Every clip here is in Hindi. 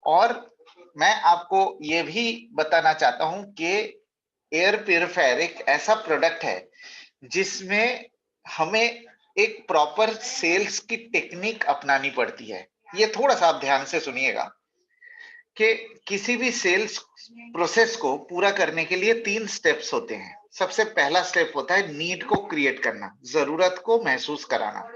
और मैं आपको ये भी बताना चाहता हूं कि एयर प्यूरिफायर एक ऐसा प्रोडक्ट है जिसमें हमें एक प्रॉपर सेल्स की टेक्निक अपनानी पड़ती है। ये थोड़ा सा आप ध्यान से सुनिएगा कि किसी भी सेल्स प्रोसेस को पूरा करने के लिए 3 स्टेप्स होते हैं। सबसे पहला स्टेप होता है नीड को क्रिएट करना, जरूरत को महसूस कराना।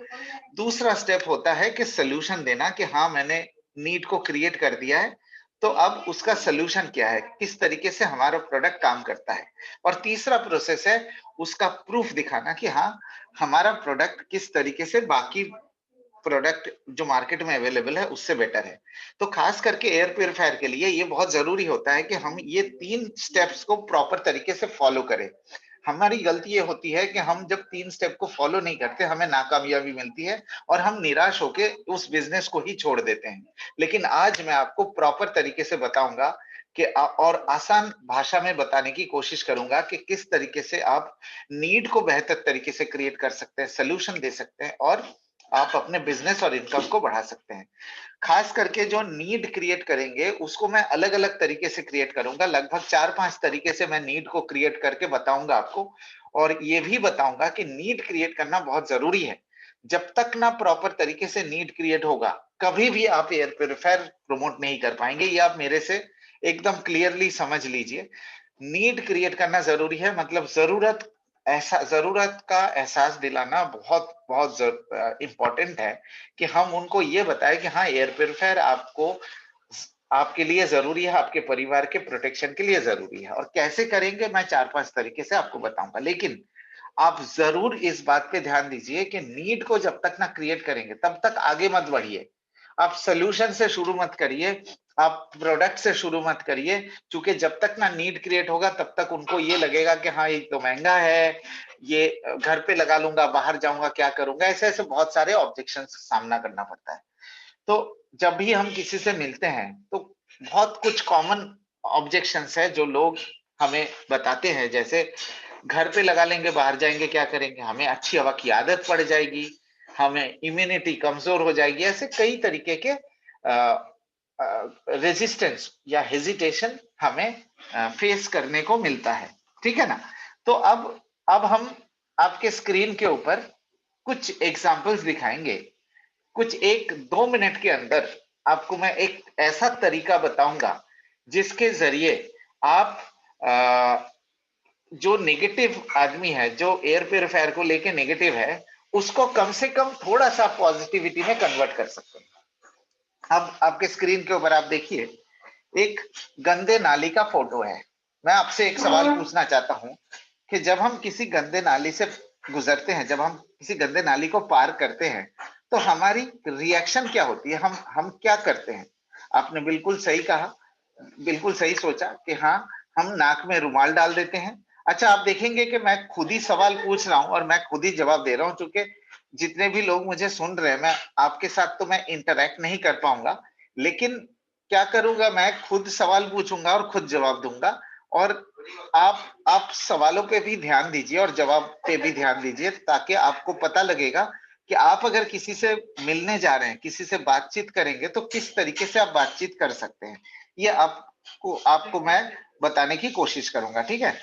दूसरा स्टेप होता है कि सॉल्यूशन देना कि हाँ, मैंने नीड को क्रिएट कर दिया है, तो अब उसका सॉल्यूशन क्या है, किस तरीके से हमारा प्रोडक्ट काम करता है। और तीसरा प्रोसेस है उसका प्रूफ दिखाना कि हाँ, हमारा प्रोडक्ट किस तरीके से बाकी प्रोडक्ट जो मार्केट में अवेलेबल है उससे बेटर है। तो खास करके एयर प्यूरिफायर के लिए ये बहुत जरूरी होता है कि हम ये 3 स्टेप्स को प्रॉपर तरीके से फॉलो करें। हमारी गलती ये होती है कि हम जब 3 स्टेप को फॉलो नहीं करते, हमें नाकामयाबी मिलती है और हम निराश होके उस बिज़नेस को ही छोड़ देते हैं। लेकिन आज मैं आपको प्रॉपर तरीके से बताऊँगा कि और आसान भाषा में बताने की कोशिश करूँगा कि किस तरीके से आप नीड को बेहतर तरीके से क्रिएट कर सकते हैं, सॉल्यूशन दे सकते हैं और आप अपने बिज़नेस और इनकम को बढ़ा सकते हैं। खास करके जो नीड क्रिएट करेंगे, उसको मैं अलग-अलग तरीके से क्रिएट करूँगा। लगभग 4-5 तरीके से मैं नीड को क्रिएट करके बताऊँगा आपको और ये भी बताऊँगा कि नीड क्रिएट करना बहुत ज़रूरी है। जब तक ना प्रॉपर तरीके से नीड क्रिएट होगा, कभी भी आप एयर प्यूरिफायर प्रमोट नहीं कर पाएँगे। ये आप मेरे से एकदम क्लियरली समझ लीजिए। नीड क्रिएट करना ज़रूरी है, मतलब ज़रूरत का एहसास दिलाना बहुत बहुत इम्पोर्टेंट है कि हम उनको ये बताएं कि हाँ, एयर प्यूरिफायर आपके लिए जरूरी है, आपके परिवार के प्रोटेक्शन के लिए जरूरी है। और कैसे करेंगे, मैं 4-5 तरीके से आपको बताऊंगा। लेकिन आप जरूर इस बात पे ध्यान दीजिए कि नीड को जब तक ना क्रिएट करेंगे तब तक आगे मत बढ़िए। आप सॉल्यूशन से शुरू मत करिए, आप प्रोडक्ट से शुरू मत करिए, क्योंकि जब तक ना नीड क्रिएट होगा तब तक उनको ये लगेगा कि हाँ, ये तो महंगा है, ये घर पे लगा लूंगा, बाहर जाऊंगा क्या करूंगा, ऐसे ऐसे बहुत सारे ऑब्जेक्शन का सामना करना पड़ता है। तो जब भी हम किसी से मिलते हैं तो बहुत कुछ कॉमन ऑब्जेक्शंस है जो लोग हमें बताते हैं, जैसे घर पे लगा लेंगे, बाहर जाएंगे क्या करेंगे, हमें अच्छी हवा की आदत पड़ जाएगी, हमें इम्यूनिटी कमजोर हो जाएगी। ऐसे कई तरीके के रेजिस्टेंस या हेजिटेशन हमें फेस करने को मिलता है। ठीक है ना? तो अब हम आपके स्क्रीन के ऊपर कुछ एग्जांपल्स दिखाएंगे। कुछ 1-2 मिनट के अंदर आपको मैं एक ऐसा तरीका बताऊंगा जिसके जरिए आप जो नेगेटिव आदमी है, जो एयर प्यूरिफायर को लेके नेगेटिव है, उसको कम से कम थोड़ा सा पॉजिटिविटी में कन्वर्ट कर सकते हैं। अब आपके स्क्रीन के ऊपर आप देखिए, एक गंदे नाली का फोटो है। मैं आपसे एक सवाल पूछना चाहता हूं कि जब हम किसी गंदे नाली से गुजरते हैं, जब हम किसी गंदे नाली को पार करते हैं, तो हमारी रिएक्शन क्या होती है, हम क्या करते हैं? आपने बिल्कुल सही कहा, बिल्कुल सही सोचा कि हाँ, हम नाक में रुमाल डाल देते हैं। अच्छा, आप देखेंगे कि मैं खुद ही सवाल पूछ रहा हूं और मैं खुद ही जवाब दे रहा हूं, क्योंकि जितने भी लोग मुझे सुन रहे हैं, मैं आपके साथ तो मैं इंटरैक्ट नहीं कर पाऊंगा, लेकिन क्या करूंगा, मैं खुद सवाल पूछूंगा और खुद जवाब दूंगा। और आप सवालों पे भी ध्यान दीजिए और जवाब पे भी ध्यान दीजिए, ताकि आपको पता लगेगा कि आप अगर किसी से मिलने जा रहे हैं, किसी से बातचीत करेंगे, तो किस तरीके से आप बातचीत कर सकते हैं। ये आपको आपको मैं बताने की कोशिश करूंगा। ठीक है?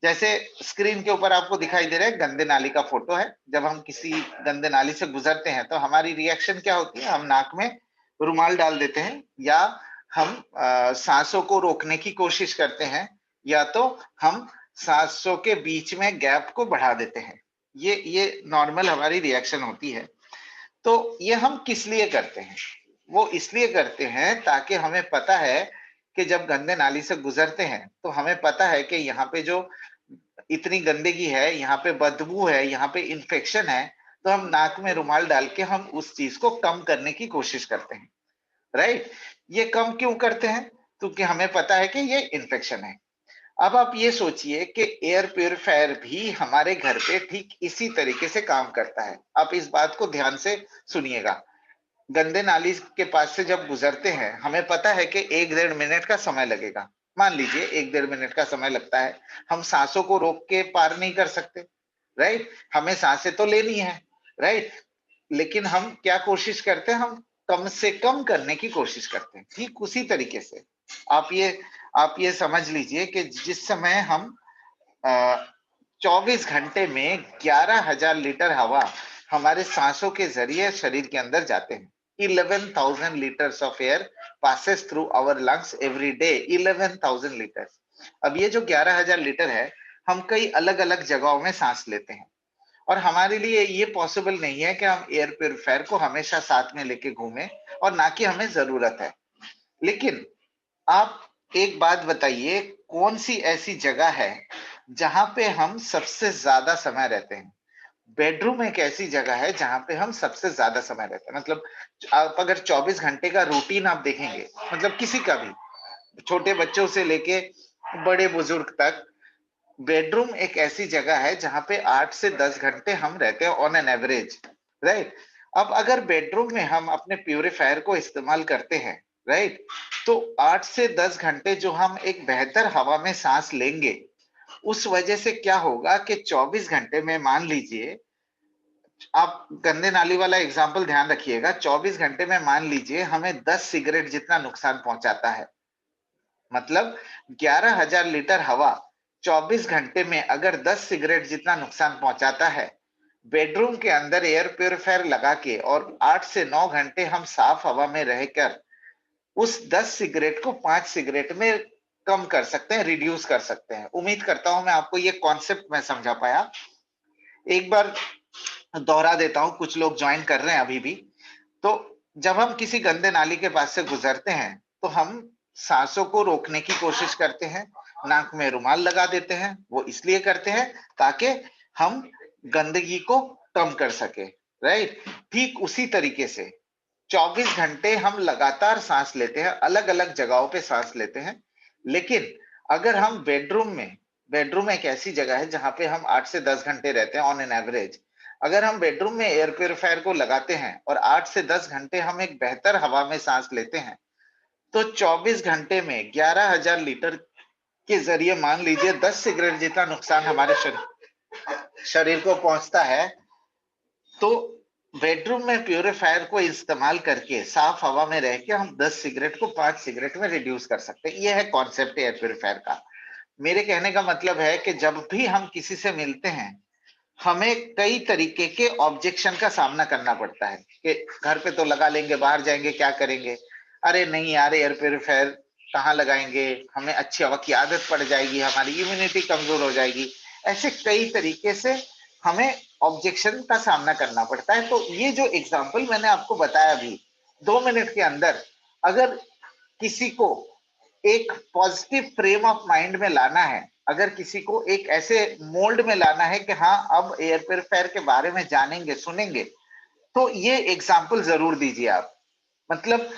जैसे स्क्रीन के ऊपर आपको दिखाई दे रहा है, गंदे नाली का फोटो है। जब हम किसी गंदे नाली से गुजरते हैं तो हमारी रिएक्शन क्या होती है? हम नाक में रुमाल डाल देते हैं, या हम सांसों को रोकने की कोशिश करते हैं, या तो हम सांसों के बीच में गैप को बढ़ा देते हैं। ये नॉर्मल हमारी रिएक्शन होती है। तो ये हम किस लिए करते हैं? वो इसलिए करते हैं ताकि हमें पता है कि जब गंदे नाली से गुजरते हैं तो हमें पता है कि यहाँ पे जो इतनी गंदगी है, यहाँ पे बदबू है, यहाँ पे इन्फेक्शन है, तो हम नाक में रुमाल डाल के हम उस चीज को कम करने की कोशिश करते हैं। राइट? ये कम क्यों करते हैं? क्योंकि हमें पता है कि ये इन्फेक्शन है। अब आप ये सोचिए कि एयर प्यूरिफायर भी हमारे घर पे ठीक इसी तरीके से काम करता है। आप इस बात को ध्यान से सुनिएगा। गंदे नाली के पास से जब गुजरते हैं, हमें पता है कि 1-1.5 मिनट का समय लगेगा। मान लीजिए 1-1.5 मिनट का समय लगता है। हम सांसों को रोक के पार नहीं कर सकते, राइट? हमें सांसें तो लेनी है, राइट? लेकिन हम क्या कोशिश करते हैं? हम कम से कम करने की कोशिश करते हैं। ठीक उसी तरीके से आप ये समझ लीजिए कि जिस समय हम 24 घंटे में 11,000 लीटर हवा हमारे सांसों के जरिए शरीर के अंदर जाते हैं। 11,000 liters of air passes through our lungs every day. 11,000 liters. अब ये जो 11,000 लीटर है, हम कई अलग-अलग जगहों में सांस लेते हैं और हमारे लिए ये पॉसिबल नहीं है कि हम एयर प्यूरिफायर को हमेशा साथ में लेके घूमें और ना कि हमें जरूरत है। लेकिन आप एक बात बताइए, कौन सी ऐसी जगह है जहां पे हम सबसे ज्यादा समय रहते हैं? बेडरूम एक ऐसी जगह है जहां पे हम सबसे ज्यादा समय रहते हैं। मतलब आप अगर 24 घंटे का रूटीन आप देखेंगे, मतलब किसी का भी, छोटे बच्चों से लेके बड़े बुजुर्ग तक, बेडरूम एक ऐसी जगह है जहां पे 8 से 10 घंटे हम रहते हैं ऑन एन एवरेज, राइट? अब अगर बेडरूम में हम अपने प्यूरिफायर को इस्तेमाल करते हैं, राइट, तो 8 से 10 घंटे जो हम एक बेहतर हवा में सांस लेंगे, उस वजह से क्या होगा कि 24 घंटे में, मान लीजिए, आप गंदे नाली वाला एग्जाम्पल ध्यान रखिएगा, 24 घंटे में मान लीजिए हमें 10 सिगरेट जितना नुकसान पहुंचाता है। मतलब 11,000 लीटर हवा 24 घंटे में अगर 10 सिगरेट जितना नुकसान पहुंचाता है, बेडरूम के अंदर एयर प्यूरिफायर लगा के और 8 से 9 घंटे हम साफ हवा में रहकर उस 10 सिगरेट को 5 सिगरेट में कम कर सकते हैं, रिड्यूस कर सकते हैं। उम्मीद करता हूं मैं आपको ये कॉन्सेप्ट मैं समझा पाया। एक बार दोहरा देता हूं, कुछ लोग ज्वाइन कर रहे हैं अभी भी। तो जब हम किसी गंदे नाली के पास से गुजरते हैं, तो हम सांसों को रोकने की कोशिश करते हैं, नाक में रुमाल लगा देते हैं। वो इसलिए करते हैं ताकि हम गंदगी को कम कर सके, राइट? ठीक उसी तरीके से 24 घंटे हम लगातार सांस लेते हैं, अलग अलग जगहों पे सांस लेते हैं। लेकिन अगर हम बेडरूम एक ऐसी जगह है जहां पे हम 8 से 10 घंटे रहते हैं ऑन एन एवरेज। अगर हम बेडरूम में एयर प्यूरिफायर को लगाते हैं और 8 से 10 घंटे हम एक बेहतर हवा में सांस लेते हैं, तो 24 घंटे में 11,000 लीटर के जरिए मान लीजिए 10 सिगरेट जितना नुकसान हमारे शरीर को पहुंचता है। तो बेडरूम में प्यूरिफायर को इस्तेमाल करके साफ हवा में रह के हम 10 सिगरेट को 5 सिगरेट में रिड्यूस कर सकते हैं। यह है कॉन्सेप्ट एयर प्यूरिफायर का। मेरे कहने का मतलब है कि जब भी हम किसी से मिलते हैं, हमें कई तरीके के ऑब्जेक्शन का सामना करना पड़ता है कि घर पे तो लगा लेंगे, बाहर जाएंगे क्या करेंगे? अरे नहीं यार, एयर प्यूरिफायर कहाँ लगाएंगे? हमें अच्छी हवा की आदत पड़ जाएगी, हमारी इम्यूनिटी कमजोर हो जाएगी। ऐसे कई तरीके से हमें ऑब्जेक्शन का सामना करना पड़ता है। तो ये जो एग्जाम्पल मैंने आपको बताया अभी 2 मिनट के अंदर, अगर किसी को एक पॉजिटिव फ्रेम ऑफ माइंड में लाना है, अगर किसी को एक ऐसे मोल्ड में लाना है कि हाँ अब एयर प्यूरिफायर के बारे में जानेंगे, सुनेंगे, तो ये एग्जाम्पल जरूर दीजिए आप। मतलब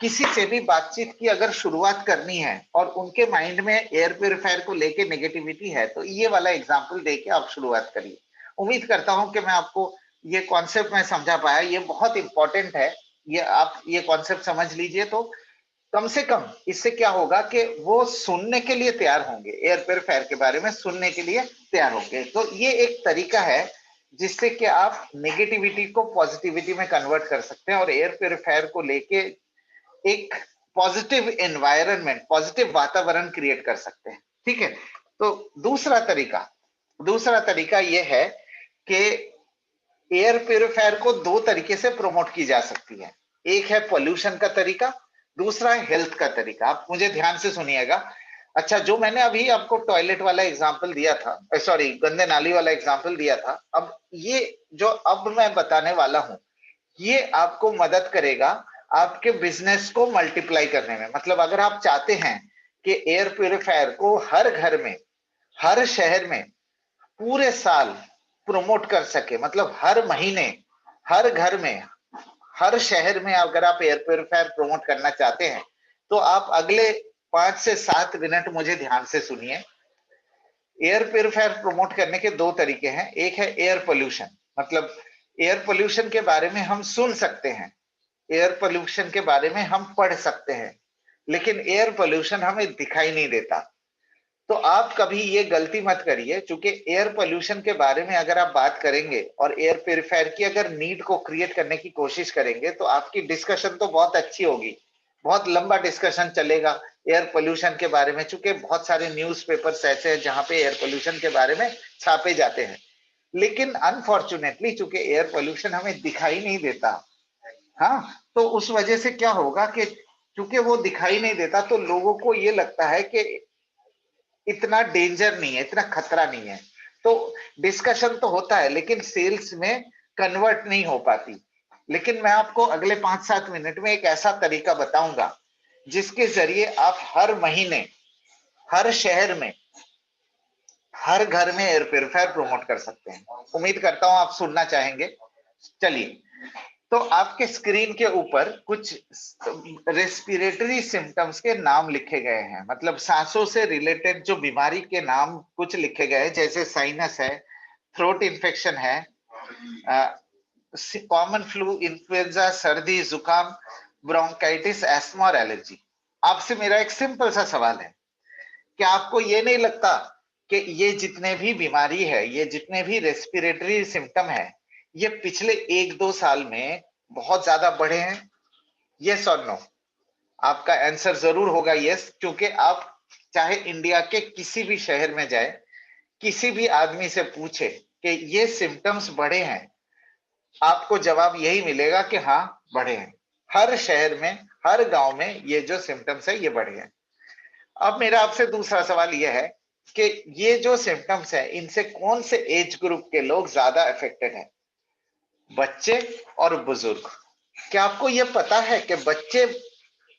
किसी से भी बातचीत की अगर शुरुआत करनी है और उनके माइंड में एयर प्यूरिफायर को लेके नेगेटिविटी है, तो ये वाला एग्जाम्पल देके आप शुरुआत करिए। उम्मीद करता हूं कि मैं आपको ये कॉन्सेप्ट में समझा पाया। ये बहुत इंपॉर्टेंट है, ये आप ये कॉन्सेप्ट समझ लीजिए तो कम से कम इससे क्या होगा कि वो सुनने के लिए तैयार होंगे, एयर प्यूरिफायर के बारे में सुनने के लिए तैयार होंगे। तो ये एक तरीका है जिससे कि आप नेगेटिविटी को पॉजिटिविटी में कन्वर्ट कर सकते हैं और एयर प्यूरिफायर को लेके एक पॉजिटिव एनवायरनमेंट, पॉजिटिव वातावरण क्रिएट कर सकते हैं। ठीक है? तो दूसरा तरीका यह है कि एयर प्यूरिफायर को दो तरीके से प्रमोट की जा सकती है। एक है पोल्यूशन का तरीका, दूसरा है हेल्थ का तरीका। आप मुझे ध्यान से सुनिएगा। अच्छा, जो मैंने अभी आपको टॉयलेट वाला एग्जांपल दिया था, सॉरी गंदे नाली वाला एग्जांपल दिया था, अब ये जो अब मैं बताने वाला हूं, ये आपको मदद करेगा आपके बिजनेस को मल्टीप्लाई करने में। मतलब अगर आप चाहते हैं कि एयर प्यूरिफायर को हर घर में, हर शहर में पूरे साल प्रमोट कर सके, मतलब हर महीने, हर घर में, हर शहर में अगर आप एयर प्यूरिफायर प्रमोट करना चाहते हैं, तो आप अगले 5 से 7 मिनट मुझे ध्यान से सुनिए। एयर प्यूरिफायर प्रमोट करने के दो तरीके हैं। एक है एयर पोल्यूशन, मतलब एयर पोल्यूशन के बारे में हम सुन सकते हैं, एयर पोल्यूशन के बारे में हम पढ़ सकते हैं, लेकिन एयर पोल्यूशन हमें दिखाई नहीं देता। तो आप कभी ये गलती मत करिए, क्योंकि एयर पोल्यूशन के बारे में अगर आप बात करेंगे और एयर प्यूरिफायर की अगर नीड को क्रिएट करने की कोशिश करेंगे तो आपकी डिस्कशन तो बहुत अच्छी होगी, बहुत लंबा डिस्कशन चलेगा एयर पोल्यूशन के बारे में, चूंकि बहुत सारे न्यूज़पेपर्स ऐसे हैं जहां पे एयर पोल्यूशन के बारे में छापे जाते हैं। लेकिन अनफॉर्चुनेटली चूंकि एयर पोल्यूशन हमें दिखाई नहीं देता, हाँ, तो उस वजह से क्या होगा कि क्योंकि वो दिखाई नहीं देता तो लोगों को ये लगता है कि इतना डेंजर नहीं है, इतना खतरा नहीं है, तो डिस्कशन तो होता है लेकिन सेल्स में कन्वर्ट नहीं हो पाती। लेकिन मैं आपको अगले 5-7 मिनट में एक ऐसा तरीका बताऊंगा जिसके जरिए आप हर महीने, हर शहर में, हर घर में एयर प्यूरिफायर प्रमोट कर सकते हैं। उम्मीद करता हूं आप सुनना चाहेंगे। चलिए, तो आपके स्क्रीन के ऊपर कुछ रेस्पिरेटरी सिम्टम्स के नाम लिखे गए हैं, मतलब सांसों से रिलेटेड जो बीमारी के नाम कुछ लिखे गए हैं, जैसे साइनस है, थ्रोट इन्फेक्शन है, कॉमन फ्लू, इन्फ्लुएंजा, सर्दी, जुकाम, ब्रोंकाइटिस, एस्मा और एलर्जी। आपसे मेरा एक सिंपल सा सवाल है, क्या आपको ये नहीं लगता कि ये जितने भी बीमारी है, ये जितने भी रेस्पिरेटरी सिम्टम है, ये पिछले 1-2 साल में बहुत ज्यादा बढ़े हैं? यस और नो? आपका आंसर जरूर होगा यस, क्योंकि आप चाहे इंडिया के किसी भी शहर में जाए, किसी भी आदमी से पूछे कि ये सिम्टम्स बढ़े हैं, आपको जवाब यही मिलेगा कि हाँ, बढ़े हैं। हर शहर में, हर गांव में ये जो सिम्टम्स है ये बढ़े हैं। अब मेरा आपसे दूसरा सवाल यह है कि ये जो सिम्टम्स है, इनसे कौन से एज ग्रुप के लोग ज्यादा अफेक्टेड हैं? बच्चे और बुजुर्ग। क्या आपको यह पता है कि बच्चे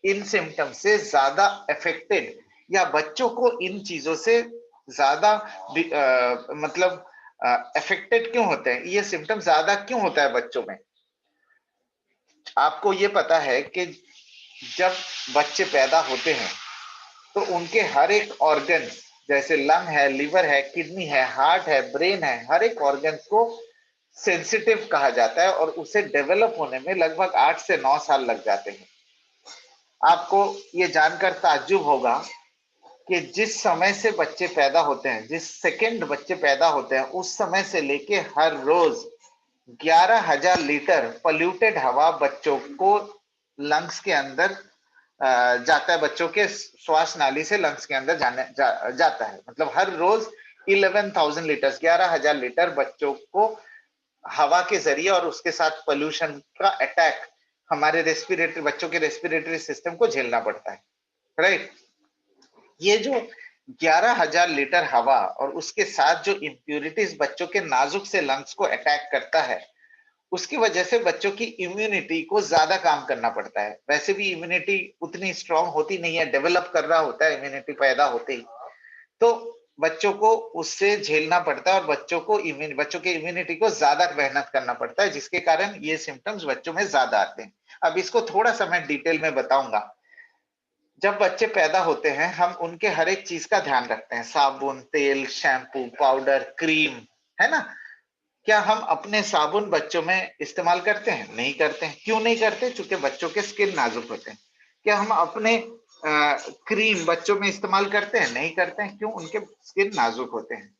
इन सिम्टम्स से ज्यादा अफेक्टेड, या बच्चों को इन चीजों से ज्यादा मतलब अफेक्टेड क्यों होते हैं? ये सिम्टम ज्यादा क्यों होता है बच्चों में? आपको ये पता है कि जब बच्चे पैदा होते हैं तो उनके हर एक ऑर्गन, जैसे लंग है, लिवर है, किडनी है, हार्ट है, ब्रेन है, हर एक ऑर्गन को सेंसिटिव कहा जाता है और उसे डेवलप होने में लगभग 8 से 9 साल लग जाते हैं। आपको ये जानकर ताज्जुब होगा कि जिस समय से बच्चे पैदा होते हैं, जिस सेकंड बच्चे पैदा होते हैं, उस समय से लेके हर रोज 11,000 लीटर पोल्यूटेड हवा बच्चों को लंग्स के अंदर जाता है, बच्चों के श्वास नाली से लंग्स के अंदर जाता है। मतलब हर रोज 11,000 लीटर, 11,000 लीटर बच्चों को हवा के जरिए और उसके साथ पोल्यूशन का अटैक हमारे रेस्पिरेटरी, बच्चों के रेस्पिरेटरी सिस्टम को झेलना पड़ता है, राइट? ये जो 11,000 लीटर हवा और उसके साथ जो इम्प्यूरिटीज बच्चों के नाजुक से लंग्स को अटैक करता है, उसकी वजह से बच्चों की इम्यूनिटी को ज्यादा काम करना पड़ता है। वैसे भी इम्यूनिटी उतनी स्ट्रांग होती नहीं है, डेवलप कर रहा होता है इम्यूनिटी पैदा होते ही, तो बच्चों को उससे झेलना पड़ता है और बच्चों के इम्यूनिटी को ज्यादा मेहनत करना पड़ता है, जिसके कारण ये सिम्टम्स बच्चों में ज्यादा आते हैं। अब इसको थोड़ा सा मैं डिटेल में बताऊंगा। जब बच्चे पैदा होते हैं, हम उनके हर एक चीज का ध्यान रखते हैं, साबुन, तेल, शैम्पू, पाउडर, क्रीम, है ना? क्या हम अपने साबुन बच्चों में इस्तेमाल करते हैं? नहीं करते हैं। क्यों नहीं करते? क्योंकि बच्चों के स्किन नाजुक होते हैं। क्या हम अपने क्रीम बच्चों में इस्तेमाल करते हैं? नहीं करते हैं। क्यों? उनके स्किन नाजुक होते हैं।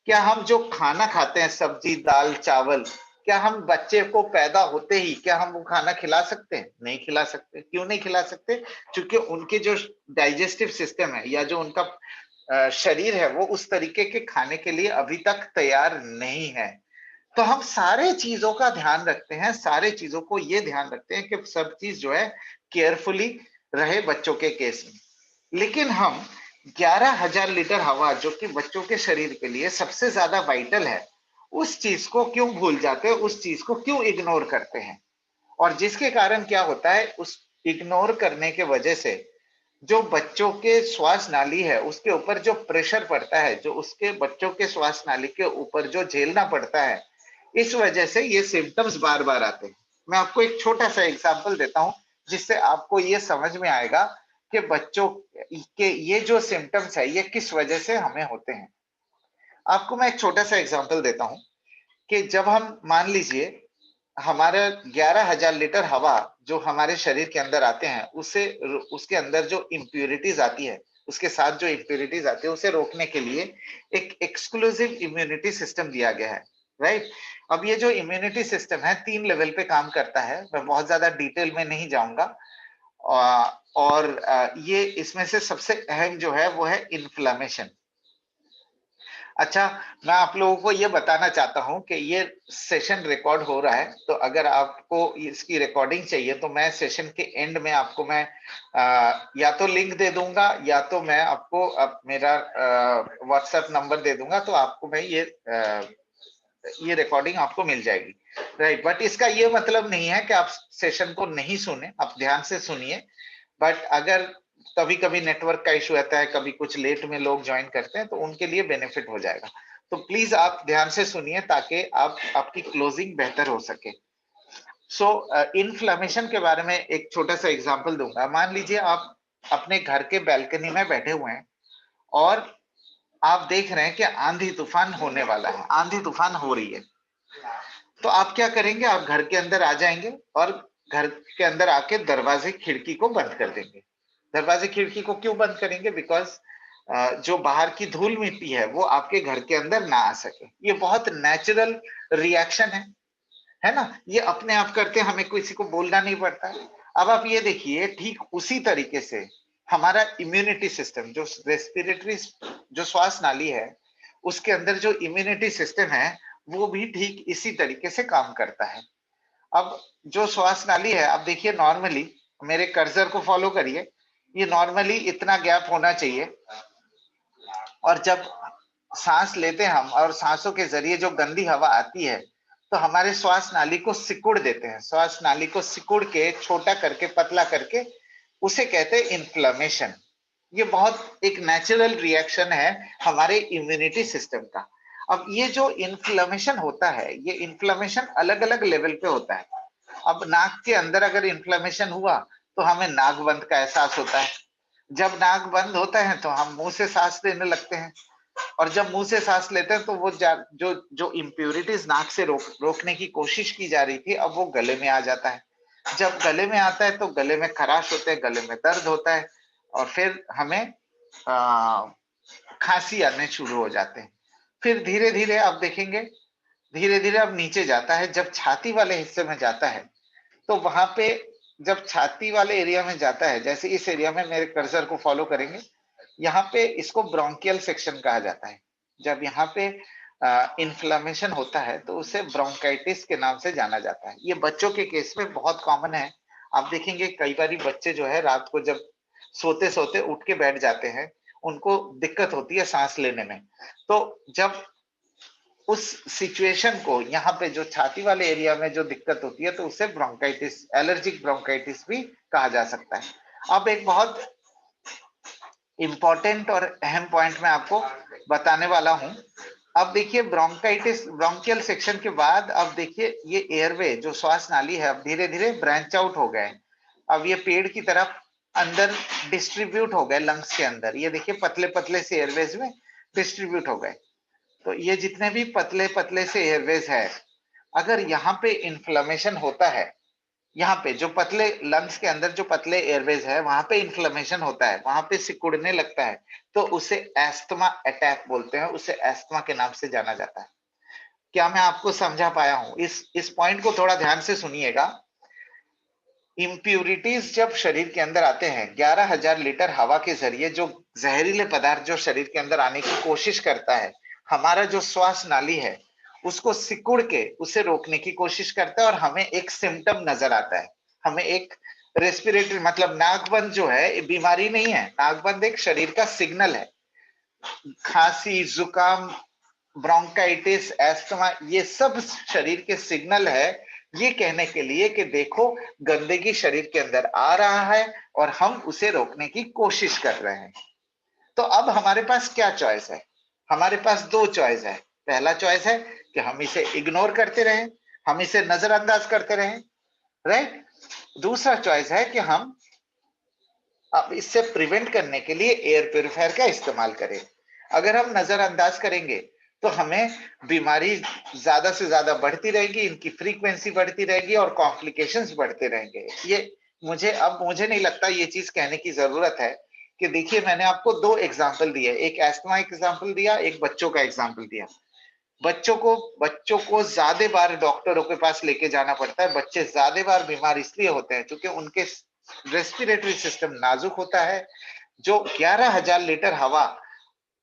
क्या हम जो खाना खाते हैं, सब्जी, दाल, चावल, क्या हम बच्चे को पैदा होते ही क्या हम वो खाना खिला सकते हैं? नहीं खिला सकते। क्यों नहीं खिला सकते? क्योंकि उनके जो डाइजेस्टिव सिस्टम है या जो उनका शरीर है, वो उस तरीके के खाने के लिए अभी तक तैयार नहीं है। तो हम सारे चीजों का ध्यान रखते हैं, सारे चीजों को ये ध्यान रखते हैं कि सब चीज जो है केयरफुली रहे बच्चों के केस में। लेकिन हम 11,000 लीटर हवा, जो कि बच्चों के शरीर के लिए सबसे ज्यादा वाइटल है, उस चीज को क्यों भूल जाते हैं? उस चीज को क्यों इग्नोर करते हैं? और जिसके कारण क्या होता है, उस इग्नोर करने के वजह से जो बच्चों के श्वास नाली है, उसके ऊपर जो प्रेशर पड़ता है, जो उसके बच्चों के श्वास नाली के ऊपर जो झेलना पड़ता है, इस वजह से ये सिम्टम्स बार बार आते हैं। मैं आपको एक छोटा सा एग्जांपल देता हूं, जिससे आपको ये समझ में आएगा कि बच्चों के ये जो सिम्टम्स है, ये किस वजह से हमें होते हैं। आपको मैं एक छोटा सा एग्जांपल देता हूं कि जब हम, मान लीजिए, हमारे 11,000 लीटर हवा जो हमारे शरीर के अंदर आते हैं, उससे उसके अंदर जो इम्प्यूरिटीज आती है, उसके साथ जो इम्प्योरिटीज आती है उसे रोकने के लिए एक एक्सक्लूसिव इम्यूनिटी सिस्टम दिया गया है, राइट। अब ये जो इम्यूनिटी सिस्टम है 3 लेवल पे काम करता है, मैं बहुत ज्यादा डिटेल में नहीं जाऊंगा। और ये इसमें से सबसे अहम जो है वो है इन्फ्लेमेशन। अच्छा, मैं आप लोगों को ये बताना चाहता हूँ कि ये सेशन रिकॉर्ड हो रहा है, तो अगर आपको इसकी रिकॉर्डिंग चाहिए तो मैं सेशन के एंड में आपको मैं या तो लिंक दे दूंगा या तो मैं आपको मेरा व्हाट्सएप नंबर दे दूंगा, तो आपको मैं ये रिकॉर्डिंग आपको मिल जाएगी, राइट। बट इसका ये मतलब नहीं है कि आप सेशन को नहीं सुने, आप ध्यान से सुनिए। बट अगर कभी कभी नेटवर्क का इशू रहता है, कभी कुछ लेट में लोग ज्वाइन करते हैं, तो उनके लिए बेनिफिट हो जाएगा। तो प्लीज आप ध्यान से सुनिए ताकि आपकी क्लोजिंग बेहतर हो सके। सो इन्फ्लेमेशन के बारे में एक छोटा सा एग्जांपल दूंगा। मान लीजिए आप अपने घर के बैल्कनी में बैठे हुए हैं और आप देख रहे हैं कि आंधी तूफान होने वाला है, आंधी तूफान हो रही है। तो आप क्या करेंगे, आप घर के अंदर आ जाएंगे और घर के अंदर आके दरवाजे खिड़की को बंद कर देंगे। दरवाजे खिड़की को क्यों बंद करेंगे? बिकॉज जो बाहर की धूल मिट्टी है वो आपके घर के अंदर ना आ सके। ये बहुत नेचुरल रिएक्शन है ना, ये अपने आप करते हैं, हमें किसी को बोलना नहीं पड़ता। अब आप ये देखिए, ठीक उसी तरीके से हमारा इम्यूनिटी सिस्टम, जो रेस्पिरेटरी, जो श्वास नाली है, उसके अंदर जो इम्यूनिटी सिस्टम है वो भी ठीक इसी तरीके से काम करता है। अब जो श्वास नाली है, आप देखिए नॉर्मली, मेरे कर्सर को फॉलो करिए, ये नॉर्मली इतना गैप होना चाहिए। और जब सांस लेते हैं हम और सांसों के जरिए जो गंदी हवा आती है, तो हमारे श्वास नाली को सिकुड़ देते हैं। श्वास नाली को सिकुड़ के छोटा करके पतला करके उसे कहते हैं इन्फ्लेमेशन। ये बहुत एक नेचुरल रिएक्शन है हमारे इम्यूनिटी सिस्टम का। अब ये जो इन्फ्लेमेशन होता है, ये इन्फ्लेमेशन अलग अलग लेवल पे होता है। अब नाक के अंदर अगर इन्फ्लेमेशन हुआ तो हमें नाक बंद का एहसास होता है। जब नाक बंद होता है तो हम मुंह से सांस लेने लगते हैं, और जब मुंह से सांस लेते हैं तो वो जो जो इम्प्योरिटीज नाक से रोकने की कोशिश की जा रही थी, अब वो गले में आ जाता है। जब गले में आता है तो गले में खराश होते हैं, गले में दर्द होता है, और फिर हमें खांसी आने शुरू हो जाते हैं। फिर धीरे धीरे आप देखेंगे, धीरे धीरे अब नीचे जाता है। जब छाती वाले हिस्से में जाता है तो वहां पे, जब छाती वाले एरिया में जाता है, जैसे इस एरिया में मेरे कर्सर को फॉलो करेंगे, यहाँ पे इसको ब्रोंकियल सेक्शन कहा जाता है। जब यहाँ पे इन्फ्लेमेशन होता है तो उसे ब्रोंकाइटिस के नाम से जाना जाता है। ये बच्चों के केस में बहुत कॉमन है। आप देखेंगे कई बार बच्चे जो है रात को जब सोते सोते उठ के बैठ जाते हैं, उनको दिक्कत होती है सांस लेने में। तो जब उस सिचुएशन को, यहाँ पे जो छाती वाले एरिया में जो दिक्कत होती है, तो उसे ब्रोंकाइटिस, एलर्जिक ब्रोंकाइटिस भी कहा जा सकता है। अब एक बहुत इंपॉर्टेंट और अहम पॉइंट मैं आपको बताने वाला हूं। अब देखिए ब्रोंकाइटिस, ब्रोंकियल सेक्शन के बाद अब देखिए ये एयरवे, जो श्वास नाली है, अब धीरे धीरे ब्रांच आउट हो गए। अब ये पेड़ की तरफ अंदर डिस्ट्रीब्यूट हो गए लंग्स के अंदर। ये देखिए पतले पतले से एयरवेज में डिस्ट्रीब्यूट हो गए। तो ये जितने भी पतले पतले से एयरवेज है, अगर यहाँ पे इन्फ्लेमेशन होता है, यहाँ पे जो पतले लंग्स के अंदर जो पतले एयरवेज है, वहां पे इन्फ्लेमेशन होता है, वहां पे सिकुड़ने लगता है, तो उसे एस्थमा अटैक बोलते हैं, उसे एस्थमा के नाम से जाना जाता है। क्या मैं आपको समझा पाया हूं? इस पॉइंट को थोड़ा ध्यान से सुनिएगा। इम्प्यूरिटीज जब शरीर के अंदर आते हैं, 11,000 लीटर हवा के जरिए जो जहरीले पदार्थ जो शरीर के अंदर आने की कोशिश करता है, हमारा जो श्वास नाली है उसको सिकुड़ के उसे रोकने की कोशिश करता है, और हमें एक सिम्टम नजर आता है। हमें एक रेस्पिरेटरी, मतलब नाकबंद जो है बीमारी नहीं है, नाकबंद एक शरीर का सिग्नल है। खांसी, जुकाम, ब्रोंकाइटिस, एस्थमा, ये सब शरीर के सिग्नल है, ये कहने के लिए कि देखो गंदगी शरीर के अंदर आ रहा है और हम उसे रोकने की कोशिश कर रहे हैं। तो अब हमारे पास क्या चॉइस है? हमारे पास दो चॉइस है। पहला चॉइस है कि हम इसे इग्नोर करते रहें, हम इसे नजरअंदाज करते रहें, राइट। दूसरा चॉइस है कि हम अब इससे प्रिवेंट करने के लिए एयर प्यूरिफायर का इस्तेमाल करें। अगर हम नजरअंदाज करेंगे तो हमें बीमारी ज्यादा से ज्यादा बढ़ती रहेगी, इनकी फ्रीक्वेंसी बढ़ती रहेगी और कॉम्प्लिकेशंस बढ़ते रहेंगे। ये मुझे नहीं लगता ये चीज कहने की जरूरत है कि देखिए मैंने आपको दो एग्जाम्पल दिए, एक एस्थमा एग्जाम्पल दिया, एक बच्चों का एग्जाम्पल दिया। बच्चों को ज्यादा बार डॉक्टरों के पास लेके जाना पड़ता है। बच्चे ज्यादा बार बीमार इसलिए होते हैं क्योंकि उनके रेस्पिरेटरी सिस्टम नाजुक होता है। जो 11,000 लीटर हवा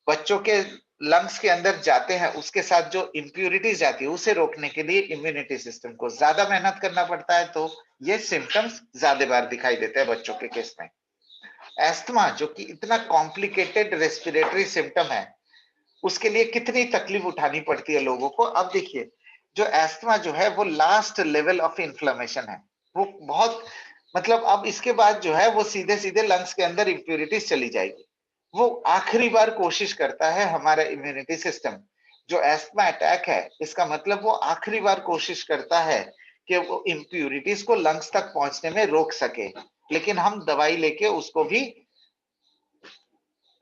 बच्चों के लंग्स के अंदर जाते हैं, उसके साथ जो इम्प्यूरिटीज जाती है उसे रोकने के लिए इम्यूनिटी सिस्टम को ज्यादा मेहनत करना पड़ता है। तो ये सिम्टम्स ज्यादा बार दिखाई देते हैं बच्चों के केस में। एस्थमा जो कि इतना कॉम्प्लिकेटेड रेस्पिरेटरी सिम्टम है, उसके लिए कितनी तकलीफ उठानी पड़ती है लोगों को। अब देखिए, जो एस्थमा जो है वो लास्ट लेवल ऑफ इन्फ्लेमेशन है। वो बहुत, मतलब अब इसके बाद जो है वो सीधे सीधे लंग्स के अंदर इम्प्यूरिटीज चली जाएगी। वो आखिरी बार कोशिश करता है हमारा इम्यूनिटी सिस्टम, जो एस्थमा अटैक है इसका मतलब वो आखिरी बार कोशिश करता है कि वो इम्प्यूरिटीज को लंग्स तक पहुंचने में रोक सके। लेकिन हम दवाई लेके उसको भी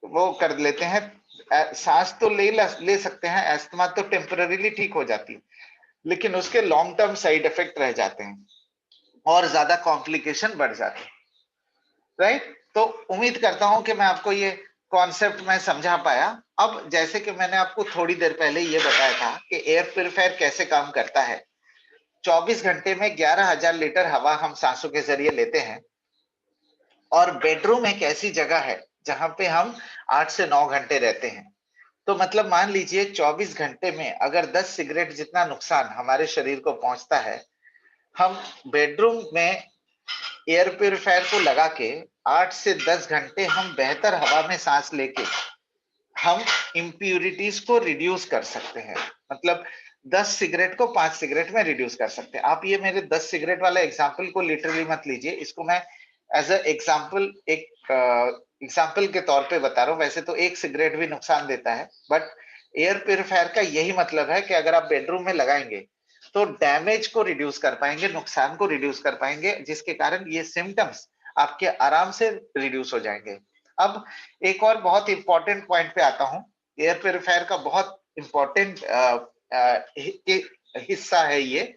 वो कर लेते हैं। सांस तो ले सकते हैं, एस्थमा तो टेम्पररीली ठीक हो जाती है, लेकिन उसके लॉन्ग टर्म साइड इफेक्ट रह जाते हैं और ज्यादा कॉम्प्लिकेशन बढ़ जाते हैं। राइट? तो उम्मीद करता हूं कि मैं आपको ये कॉन्सेप्ट में समझा पाया। अब जैसे कि मैंने आपको थोड़ी देर पहले ये बताया था कि एयर प्यूरिफायर कैसे काम करता है। 24 घंटे में 11,000 लीटर हवा हम सांसों के जरिए लेते हैं, और बेडरूम एक ऐसी जगह है जहां पे हम 8 से 9 घंटे रहते हैं। तो मतलब मान लीजिए 24 घंटे में अगर 10 सिगरेट जितना नुकसान हमारे शरीर को पहुंचता है, हम बेडरूम में एयर प्यूरिफायर को लगा के 8 से 10 घंटे हम बेहतर हवा में सांस लेके हम इम्प्यूरिटीज को रिड्यूस कर सकते हैं। मतलब 10 सिगरेट को 5 सिगरेट में रिड्यूस कर सकते हैं। आप ये मेरे 10 सिगरेट वाला एग्जाम्पल को लिटरली मत लीजिए, इसको मैं एज अ एग्जाम्पल, एक एग्जाम्पल के तौर पे बता रहा हूँ। वैसे तो एक सिगरेट भी नुकसान देता है, बट एयर प्यूरिफायर का यही मतलब है कि अगर आप बेडरूम में लगाएंगे तो डैमेज को रिड्यूस कर पाएंगे, नुकसान को रिड्यूस कर पाएंगे, जिसके कारण ये सिम्टम्स आपके आराम से रिड्यूस हो जाएंगे। अब एक और बहुत इंपॉर्टेंट पॉइंट पे आता हूं। एयर प्यूरिफायर का बहुत इंपॉर्टेंट हिस्सा है ये।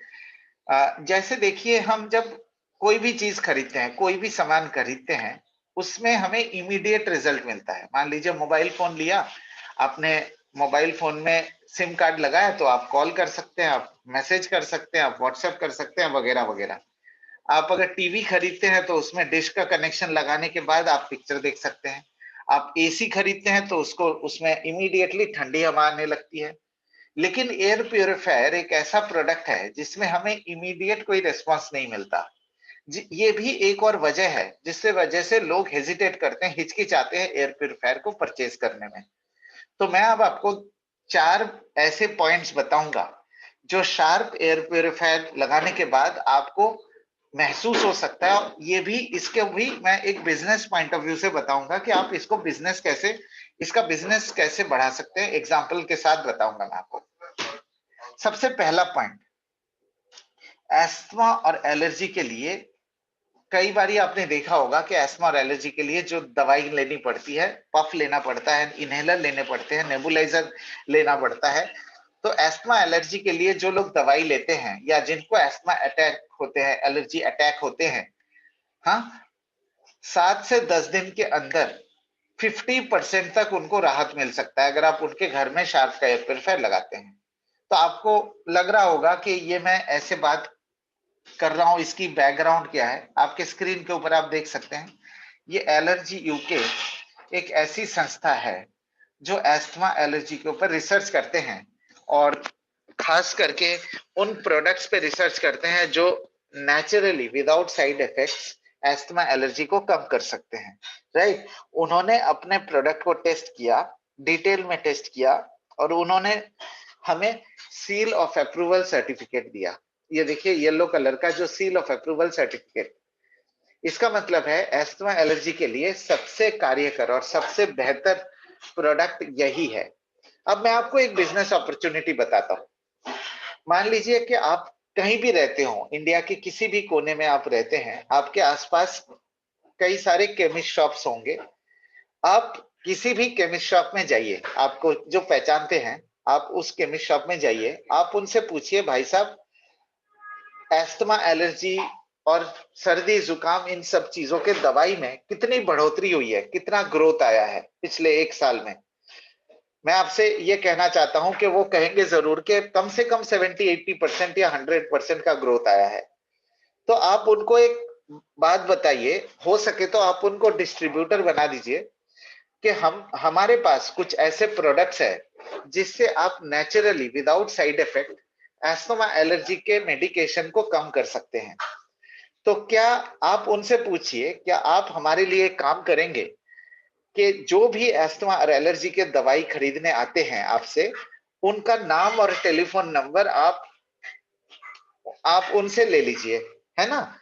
जैसे देखिए, हम जब कोई भी चीज खरीदते हैं, कोई भी सामान खरीदते हैं, उसमें हमें इमीडिएट रिजल्ट मिलता है। मान लीजिए मोबाइल फोन लिया आपने, मोबाइल फोन में सिम कार्ड लगाया तो आप कॉल कर सकते हैं, आप मैसेज कर सकते हैं, आप व्हाट्सएप कर सकते हैं, वगैरह वगैरह। आप अगर टीवी खरीदते हैं तो उसमें डिश का कनेक्शन लगाने के बाद आप पिक्चर देख सकते हैं। आप एसी खरीदते हैं तो उसको उसमें इमीडिएटली ठंडी हवा आने लगती है। लेकिन एयर प्यूरिफायर एक ऐसा प्रोडक्ट है जिसमें हमें इमीडिएट कोई रिस्पांस नहीं मिलता। ये भी एक और वजह है जिससे वजह से लोग हेजिटेट करते हैं, हिचकिचाते हैं एयर प्यूरिफायर को परचेज करने में। तो मैं अब आपको 4 ऐसे पॉइंट्स बताऊंगा जो शार्प एयर प्यूरिफायर लगाने के बाद आपको महसूस हो सकता है। और ये भी, इसके भी मैं एक बिजनेस पॉइंट ऑफ व्यू से बताऊंगा कि आप इसको बिजनेस कैसे, इसका बिजनेस कैसे बढ़ा सकते हैं, एग्जांपल के साथ बताऊंगा मैं आपको। सबसे पहला पॉइंट, एस्थमा और एलर्जी के लिए कई बार आपने देखा होगा कि एस्थमा और एलर्जी के लिए जो दवाई लेनी पड़ती है, पफ लेना पड़ता है, इनहेलर लेने पड़ते हैं, नेबुलाइजर लेना पड़ता है। तो एस्थमा एलर्जी के लिए जो लोग दवाई लेते हैं या जिनको एस्थमा अटैक होते हैं, एलर्जी अटैक होते हैं, हाँ, 7 से 10 दिन के अंदर 50% तक उनको राहत मिल सकता है अगर आप उनके घर में शार्प का एयर प्यूरिफायर लगाते हैं। तो आपको लग रहा होगा कि ये मैं ऐसे बात कर रहा हूं, इसकी बैकग्राउंड क्या है। आपके स्क्रीन के ऊपर आप देख सकते हैं, ये एलर्जी यूके एक ऐसी संस्था है जो एस्थमा एलर्जी के ऊपर रिसर्च करते हैं, और खास करके उन प्रोडक्ट्स पे रिसर्च करते हैं जो naturally without side effects asthma allergy को कम कर सकते हैं। राइट? उन्होंने अपने प्रोडक्ट को टेस्ट किया, डिटेल में टेस्ट किया, और उन्होंने हमें सील ऑफ अप्रूवल सर्टिफिकेट दिया। ये देखिए येलो कलर का जो सील ऑफ अप्रूवल सर्टिफिकेट, इसका मतलब है एस्थमा एलर्जी के लिए सबसे कार्यकर और सबसे बेहतर प्रोडक्ट यही है। अब मैं आपको एक बिजनेस अपॉर्चुनिटी बताता हूं। मान लीजिए कि आप कहीं भी रहते हो, इंडिया के किसी भी कोने में आप रहते हैं, आपके आसपास कई सारे केमिस्ट शॉप्स होंगे। आप किसी भी केमिस्ट शॉप में जाइए, आपको जो पहचानते हैं, आप उस केमिस्ट शॉप में जाइए, आप उनसे पूछिए, भाई साहब एस्थमा एलर्जी और सर्दी जुकाम इन सब चीजों के दवाई में कितनी बढ़ोतरी हुई है, कितना ग्रोथ आया है पिछले 1 साल में। मैं आपसे ये कहना चाहता हूं कि वो कहेंगे जरूर कि कम से कम 70-80% या 100% का ग्रोथ आया है। तो आप उनको एक बात बताइए, हो सके तो आप उनको डिस्ट्रीब्यूटर बना दीजिए कि हम हमारे पास कुछ ऐसे प्रोडक्ट्स है जिससे आप naturally without side effect asthma allergy के मेडिकेशन को कम कर सकते हैं। तो क्या आप उनसे पूछिए, क्या आप हमारे लिए काम करेंगे कि जो भी एस्थमा और एलर्जी के दवाई खरीदने आते हैं आपसे, उनका नाम और टेलीफोन नंबर आप उनसे ले लीजिए, है ना।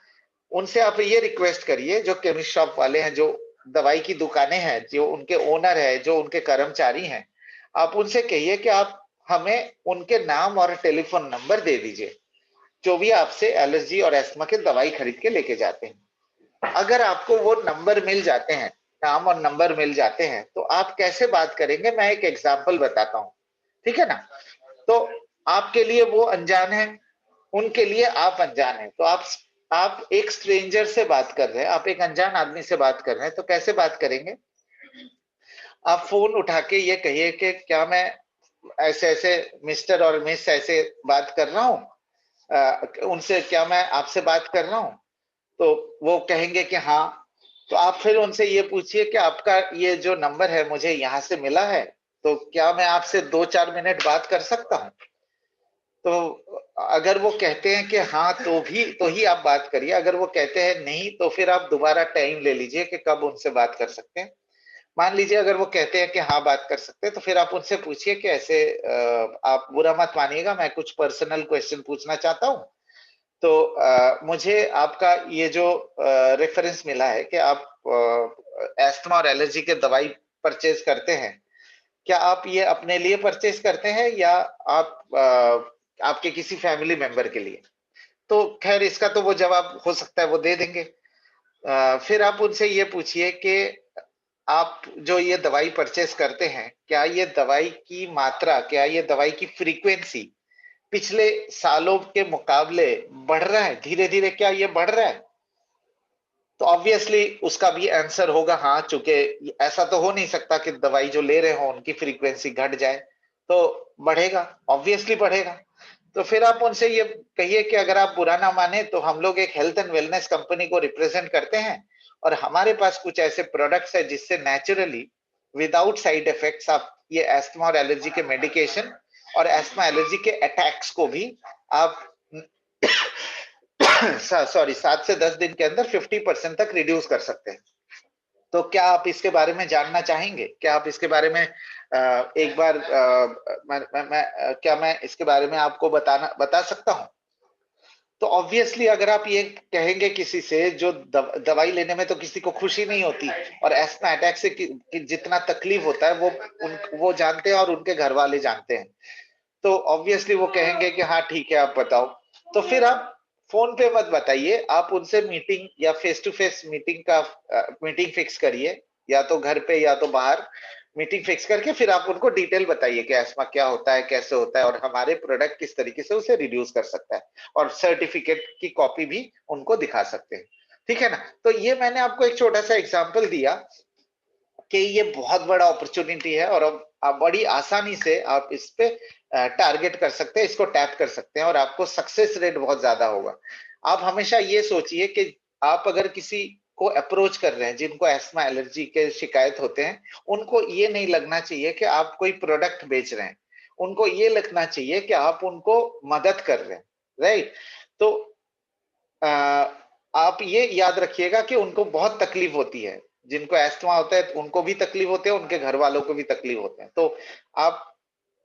उनसे आप ये रिक्वेस्ट करिए, जो केमिस्ट शॉप वाले हैं, जो दवाई की दुकानें हैं, जो उनके ओनर है, जो उनके कर्मचारी हैं, आप उनसे कहिए कि आप हमें उनके नाम और टेलीफोन नंबर दे दीजिए, जो भी आपसे एलर्जी और एस्थमा की दवाई खरीद के लेके जाते हैं। अगर आपको वो नंबर मिल जाते हैं, नाम और नंबर मिल जाते हैं, तो आप कैसे बात करेंगे, मैं एक एग्जाम्पल बताता हूँ, ठीक है ना। तो आपके लिए वो अनजान है, उनके लिए आप अनजान है। तो आप एक स्ट्रेंजर से बात कर रहे हैं, आप एक अनजान आदमी से बात कर रहे हैं, तो कैसे बात करेंगे। आप फोन उठा के ये कहिए कि क्या मैं ऐसे ऐसे मिस्टर और मिस ऐसे बात कर रहा हूँ, उनसे क्या मैं आपसे बात कर रहा हूँ। तो वो कहेंगे कि हाँ। तो आप फिर उनसे ये पूछिए कि आपका ये जो नंबर है मुझे यहाँ से मिला है, तो क्या मैं आपसे 2-4 मिनट बात कर सकता हूँ। तो अगर वो कहते हैं कि हाँ, तो ही आप बात करिए। अगर वो कहते हैं नहीं, तो फिर आप दोबारा टाइम ले लीजिए कि कब उनसे बात कर सकते हैं। मान लीजिए अगर वो कहते हैं कि हाँ बात कर सकते हैं, तो फिर आप उनसे पूछिए कि ऐसे आप बुरा मत मानिएगा, मैं कुछ पर्सनल क्वेश्चन पूछना चाहता हूँ। तो मुझे आपका ये जो रेफरेंस मिला है कि आप एस्थमा और एलर्जी के दवाई परचेज करते हैं, क्या आप ये अपने लिए परचेज करते हैं या आप आपके किसी फैमिली मेंबर के लिए। तो खैर इसका तो वो जवाब हो सकता है वो दे देंगे। फिर आप उनसे ये पूछिए कि आप जो ये दवाई परचेज करते हैं, क्या ये दवाई की मात्रा, क्या ये दवाई की फ्रीक्वेंसी पिछले सालों के मुकाबले बढ़ रहा है, धीरे धीरे क्या ये बढ़ रहा है। तो ऑब्वियसली उसका भी आंसर होगा हाँ, चूंकि ऐसा तो हो नहीं सकता कि दवाई जो ले रहे हो उनकी फ्रीक्वेंसी घट जाए, तो बढ़ेगा, ऑब्वियसली बढ़ेगा। तो फिर आप उनसे ये कहिए कि अगर आप बुरा ना माने, तो हम लोग एक हेल्थ एंड वेलनेस कंपनी को रिप्रेजेंट करते हैं, और हमारे पास कुछ ऐसे प्रोडक्ट्स है जिससे नेचुरली विदाउट साइड इफेक्ट्स आप ये एस्थमा और एलर्जी के मेडिकेशन और एस्थमा एलर्जी के अटैक्स को भी आप सॉरी 7 से 10 दिन के अंदर 50% तक रिड्यूस कर सकते हैं। तो क्या आप इसके बारे में जानना चाहेंगे, क्या आप इसके बारे में एक बार क्या मैं इसके बारे में आपको बता सकता हूं। तो ऑब्वियसली अगर आप ये कहेंगे किसी से जो दवाई लेने में तो किसी को खुशी नहीं होती, और एस्थमा अटैक से जितना तकलीफ होता है वो जानते हैं और उनके घर वाले जानते हैं, तो ऑब्वियसली वो कहेंगे कि हाँ ठीक है आप बताओ। तो फिर आप फोन पे मत बताइए, आप उनसे मीटिंग या face to face meeting fix करिए, या तो घर पे या तो बाहर मीटिंग फिक्स करके फिर आप उनको डिटेल बताइए कि एस्मा क्या होता है, कैसे होता है, और हमारे प्रोडक्ट किस तरीके से उसे रिड्यूस कर सकता है, और सर्टिफिकेट की कॉपी भी उनको दिखा सकते हैं। ठीक है ना। तो ये मैंने आपको एक छोटा सा एग्जाम्पल दिया कि ये बहुत बड़ा अपॉर्चुनिटी है, और अब आप बड़ी आसानी से आप इस पे टारगेट कर सकते हैं, इसको टैप कर सकते हैं, और आपको सक्सेस रेट बहुत ज्यादा होगा। आप हमेशा ये सोचिए कि आप अगर किसी को अप्रोच कर रहे हैं जिनको एस्मा एलर्जी के शिकायत होते हैं, उनको ये नहीं लगना चाहिए कि आप कोई प्रोडक्ट बेच रहे हैं, उनको ये लगना चाहिए कि आप उनको मदद कर रहे हैं। राइट। तो आप ये याद रखिएगा कि उनको बहुत तकलीफ होती है, जिनको एस्थमा होता है उनको भी तकलीफ होते हैं, उनके घर वालों को भी तकलीफ होते हैं। तो आप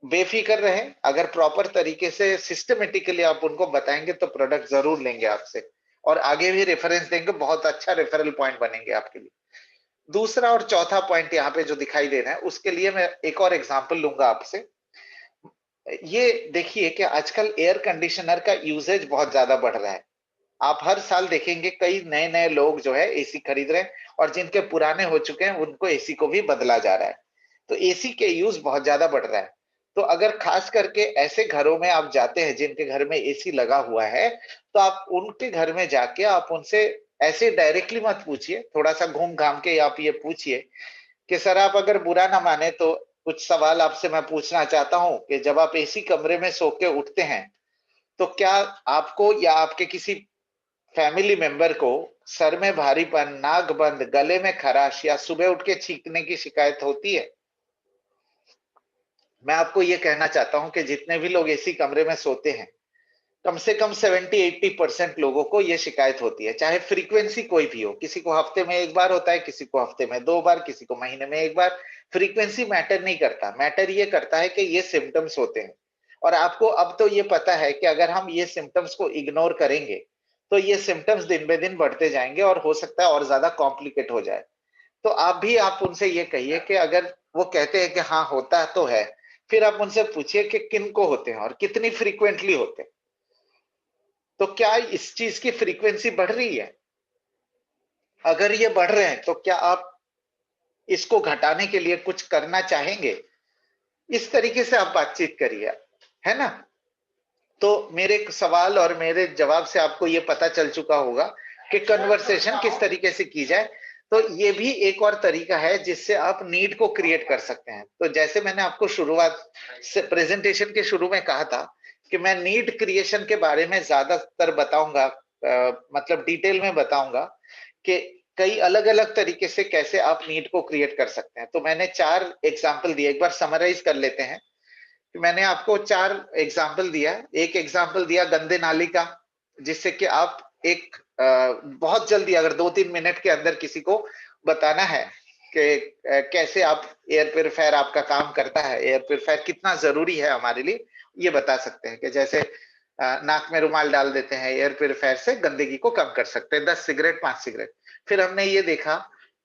बेफिक्र रहें, अगर प्रॉपर तरीके से सिस्टमेटिकली आप उनको बताएंगे तो प्रोडक्ट जरूर लेंगे आपसे, और आगे भी रेफरेंस देंगे, बहुत अच्छा रेफरल पॉइंट बनेंगे आपके लिए। दूसरा और चौथा पॉइंट यहाँ पे जो दिखाई दे रहा है, उसके लिए मैं एक और एग्जांपल लूंगा आपसे। ये देखिए कि आजकल एयर कंडीशनर का यूसेज बहुत ज्यादा बढ़ रहा है। आप हर साल देखेंगे कई नए नए लोग जो है एसी खरीद रहे हैं, और जिनके पुराने हो चुके हैं उनको एसी को भी बदला जा रहा है। तो एसी के यूज बहुत ज्यादा बढ़ रहा है। तो अगर खास करके ऐसे घरों में आप जाते हैं जिनके घर में एसी लगा हुआ है, तो आप उनके घर में जाके आप उनसे ऐसे डायरेक्टली मत पूछिए, थोड़ा सा घूम घाम के आप ये पूछिए कि सर आप अगर बुरा ना माने तो कुछ सवाल आपसे मैं पूछना चाहता हूं कि जब आप एसी कमरे में सो के उठते हैं, तो क्या आपको या आपके किसी फैमिली मेंबर को सर में भारीपन, नाक बंद, गले में खराश या सुबह उठ के छींकने की शिकायत होती है? मैं आपको ये कहना चाहता हूं कि जितने भी लोग एसी कमरे में सोते हैं, कम से कम 70-80% लोगों को ये शिकायत होती है, चाहे फ्रीक्वेंसी कोई भी हो। किसी को हफ्ते में 1 बार होता है, किसी को हफ्ते में 2 बार, किसी को महीने में 1 बार। फ्रीक्वेंसी मैटर नहीं करता, मैटर ये करता है कि ये सिम्पटम्स होते हैं। और आपको अब तो ये पता है कि अगर हम ये सिम्पटम्स को इग्नोर करेंगे, तो ये सिम्पटम्स दिन ब दिन बढ़ते जाएँगे और हो सकता है और ज़्यादा कॉम्प्लिकेट हो जाए। तो आप उनसे ये कहिए कि अगर वो कहते हैं कि हाँ, होता तो है, फिर आप उनसे पूछिए कि किनको होते हैं और कितनी फ्रीक्वेंटली होते हैं। तो क्या इस चीज की फ्रीक्वेंसी बढ़ रही है? अगर ये बढ़ रहे हैं तो क्या आप इसको घटाने के लिए कुछ करना चाहेंगे? इस तरीके से आप बातचीत करिए, है ना? तो मेरे सवाल और मेरे जवाब से आपको ये पता चल चुका होगा कि कन्वर्सेशन किस तरीके से की जाए। तो ये भी एक और तरीका है जिससे आप नीड को क्रिएट कर सकते हैं। तो जैसे मैंने आपको शुरुआत से प्रेजेंटेशन के शुरू में कहा था कि मैं नीड क्रिएशन के बारे में ज्यादातर बताऊंगा, मतलब डिटेल में बताऊंगा कि कई अलग-अलग तरीके से कैसे आप नीड को क्रिएट कर सकते हैं। तो मैंने 4 एग्जांपल दिए, एक बार समराइज कर लेते हैं। कि मैंने आपको 4 एग्जाम्पल दिया। एक एग्जाम्पल दिया गंदे नाली का, जिससे कि आप एक बहुत जल्दी अगर 2-3 मिनट के अंदर किसी को बताना है कि कैसे आप एयर प्यूरीफायर आपका काम करता है, एयर प्यूरीफायर कितना ज़रूरी है हमारे लिए, ये बता सकते हैं कि जैसे नाक में रुमाल डाल देते हैं, एयर प्यूरीफायर से गंदगी को कम कर सकते हैं, 10 सिगरेट, 5 सिगरेट। फिर हमने ये देखा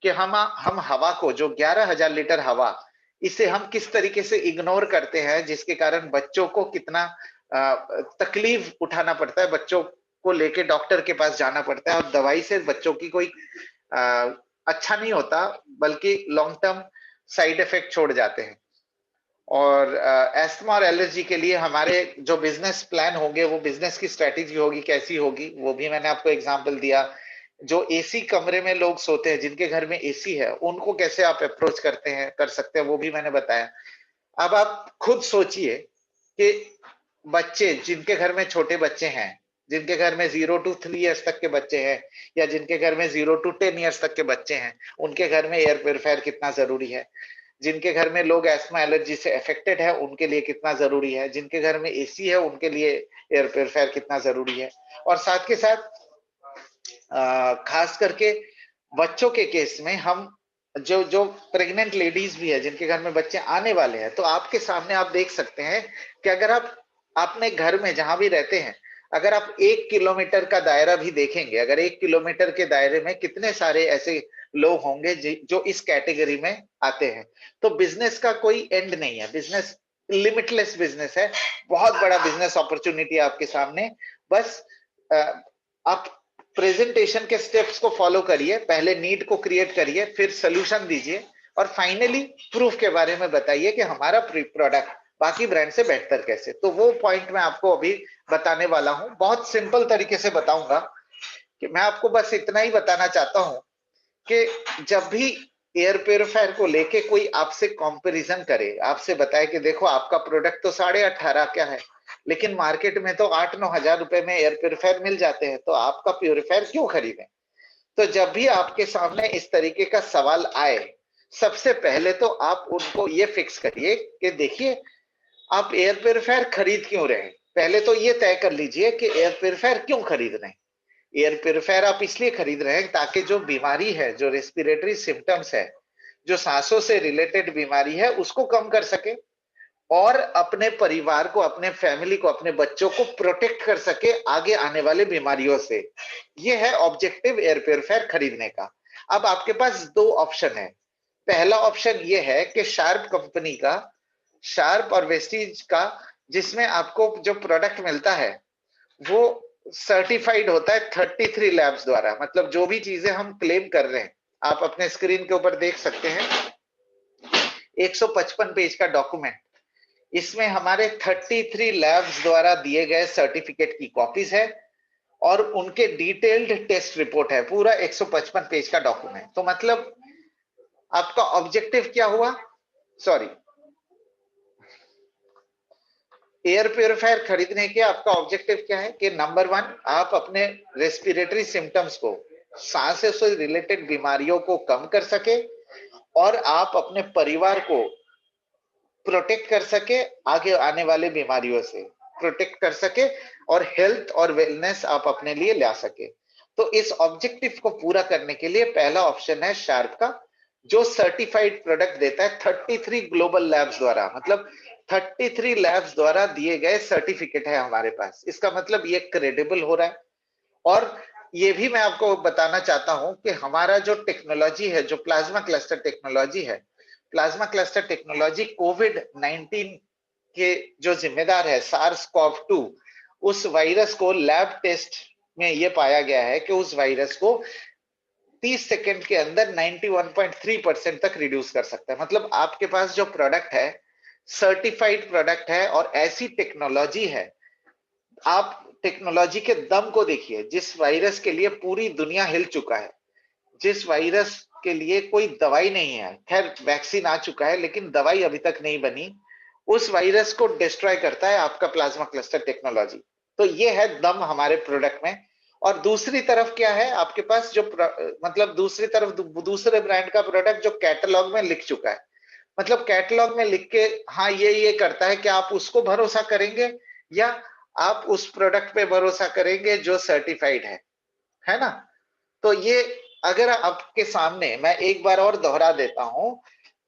कि हम हवा को जो 11,000 लीटर हवा इसे हम किस तरीके से इग्नोर करते हैं जिसके कारण बच्चों को कितना तकलीफ उठाना पड़ता है, बच्चों को लेके डॉक्टर के पास जाना पड़ता है और दवाई से बच्चों की कोई अ, अच्छा नहीं होता, बल्कि लॉन्ग टर्म साइड इफेक्ट छोड़ जाते हैं। और अस्थमा और एलर्जी के लिए हमारे जो बिजनेस प्लान होंगे, वो बिजनेस की स्ट्रेटेजी होगी, कैसी होगी, वो भी मैंने आपको एग्जांपल दिया। जो एसी कमरे में लोग सोते हैं, जिनके घर में एसी है, उनको कैसे आप अप्रोच करते हैं, कर सकते हैं, वो भी मैंने बताया। अब आप खुद सोचिए कि बच्चे जिनके घर में छोटे बच्चे हैं, जिनके घर में 0 टू 3 इयर्स तक के बच्चे हैं या जिनके घर में 0 टू 10 इयर्स तक के बच्चे हैं, उनके घर में एयर प्यूरीफायर कितना ज़रूरी है। जिनके घर में लोग अस्थमा एलर्जी से अफेक्टेड है, उनके लिए कितना ज़रूरी है। जिनके घर में एसी है, उनके लिए एयर प्यूरीफायर कितना ज़रूरी है। और साथ के साथ खास करके बच्चों के केस में हम जो जो प्रेग्नेंट लेडीज भी है जिनके घर में बच्चे आने वाले हैं, तो आपके सामने आप देख सकते हैं कि अगर आप अपने घर में जहां भी रहते हैं, अगर आप 1 किलोमीटर का दायरा भी देखेंगे, अगर 1 किलोमीटर के दायरे में कितने सारे ऐसे लोग होंगे जो इस कैटेगरी में आते हैं। तो बिजनेस का कोई एंड नहीं है, बिजनेस लिमिटलेस बिजनेस है, बहुत बड़ा बिजनेस अपॉर्चुनिटी है आपके सामने। बस आप प्रेजेंटेशन के स्टेप्स को फॉलो करिए, पहले नीड को क्रिएट करिए, फिर सोल्यूशन दीजिए और फाइनली प्रूफ के बारे में बताइए कि हमारा प्रोडक्ट बाकी ब्रांड से बेहतर कैसे। तो वो पॉइंट मैं आपको अभी बताने वाला हूं, बहुत सिंपल तरीके से बताऊंगा कि मैं आपको बस इतना ही बताना चाहता हूं कि जब भी एयर प्योरीफायर को लेके कोई आपसे कंपैरिजन करे, आपसे बताए कि देखो आपका प्रोडक्ट तो 18.5 क्या है, लेकिन मार्केट में तो 8-9 हजार रुपए में एयर प्योरीफायर मिल जाते हैं, तो आपका प्योरीफायर क्यों खरीदें? तो जब भी आपके सामने इस तरीके का सवाल आए, सबसे पहले तो आप उनको ये फिक्स करिए कि देखिए आप एयर प्योरीफायर खरीद क्यों रहे हैं। पहले तो ये तय कर लीजिए कि एयर प्योरीफायर क्यों खरीद रहे हैं। एयर प्योरीफायर आप इसलिए खरीद रहे हैं ताकि जो बीमारी है, जो रेस्पिरेटरी सिम्टम्स है, जो सांसों से रिलेटेड बीमारी है, उसको कम कर सके और अपने परिवार को, अपने फैमिली को, अपने बच्चों को प्रोटेक्ट कर सके आगे आने वाले बीमारियों से। ये है ऑब्जेक्टिव एयर प्योरीफायर खरीदने का। अब आपके पास 2 ऑप्शन है। पहला ऑप्शन ये है कि शार्प कंपनी का, शार्प और वेस्टीज का, जिसमें आपको जो प्रोडक्ट मिलता है वो सर्टिफाइड होता है 33 लैब्स द्वारा। मतलब जो भी चीजें हम क्लेम कर रहे हैं, आप अपने स्क्रीन के ऊपर देख सकते हैं 155 पेज का डॉक्यूमेंट। इसमें हमारे 33 लैब्स द्वारा दिए गए सर्टिफिकेट की कॉपीज है और उनके डिटेल्ड टेस्ट रिपोर्ट है, पूरा 155 पेज का डॉक्यूमेंट। तो मतलब आपका ऑब्जेक्टिव क्या हुआ, सॉरी, एयर प्योरीफायर खरीदने के आपका ऑब्जेक्टिव क्या है कि नंबर 1, आप अपने रेस्पिरेटरी सिम्टम्स को, सांस से रिलेटेड बीमारियों को कम कर सके और आप अपने परिवार को प्रोटेक्ट कर सके, आगे आने वाले बीमारियों से प्रोटेक्ट कर सके और हेल्थ और वेलनेस आप अपने लिए ला सके। तो इस ऑब्जेक्टिव को पूरा करने के लिए पहला ऑप्शन है शार्प का, जो सर्टिफाइड प्रोडक्ट देता है 33 ग्लोबल लैब्स द्वारा, मतलब 33 लैब्स द्वारा दिए गए सर्टिफिकेट है हमारे पास। इसका मतलब ये क्रेडिबल हो रहा है। और ये भी मैं आपको बताना चाहता हूं कि हमारा जो टेक्नोलॉजी है, जो प्लाज्मा क्लस्टर टेक्नोलॉजी है, प्लाज्मा क्लस्टर टेक्नोलॉजी कोविड 19 के जो जिम्मेदार है, सार्स कॉव 2, उस वायरस को लैब टेस्ट में ये पाया गया है कि उस वायरस को 30 सेकंड के अंदर 91.3% तक रिड्यूस कर सकता है। मतलब आपके पास जो प्रोडक्ट है, सर्टिफाइड प्रोडक्ट है और ऐसी टेक्नोलॉजी है। आप टेक्नोलॉजी के दम को देखिए, जिस वायरस के लिए पूरी दुनिया हिल चुका है, जिस वायरस के लिए कोई दवाई नहीं है, खैर वैक्सीन आ चुका है लेकिन दवाई अभी तक नहीं बनी, उस वायरस को डिस्ट्रॉय करता है आपका प्लाज्मा क्लस्टर टेक्नोलॉजी। तो ये है दम हमारे प्रोडक्ट में। और दूसरी तरफ क्या है आपके पास, जो मतलब दूसरी तरफ दूसरे ब्रांड का प्रोडक्ट जो कैटलॉग में लिख चुका है, मतलब कैटलॉग में लिख के हाँ ये करता है कि आप उसको भरोसा करेंगे या आप उस प्रोडक्ट पे भरोसा करेंगे जो सर्टिफाइड है ना। तो ये अगर आपके सामने मैं एक बार और दोहरा देता हूं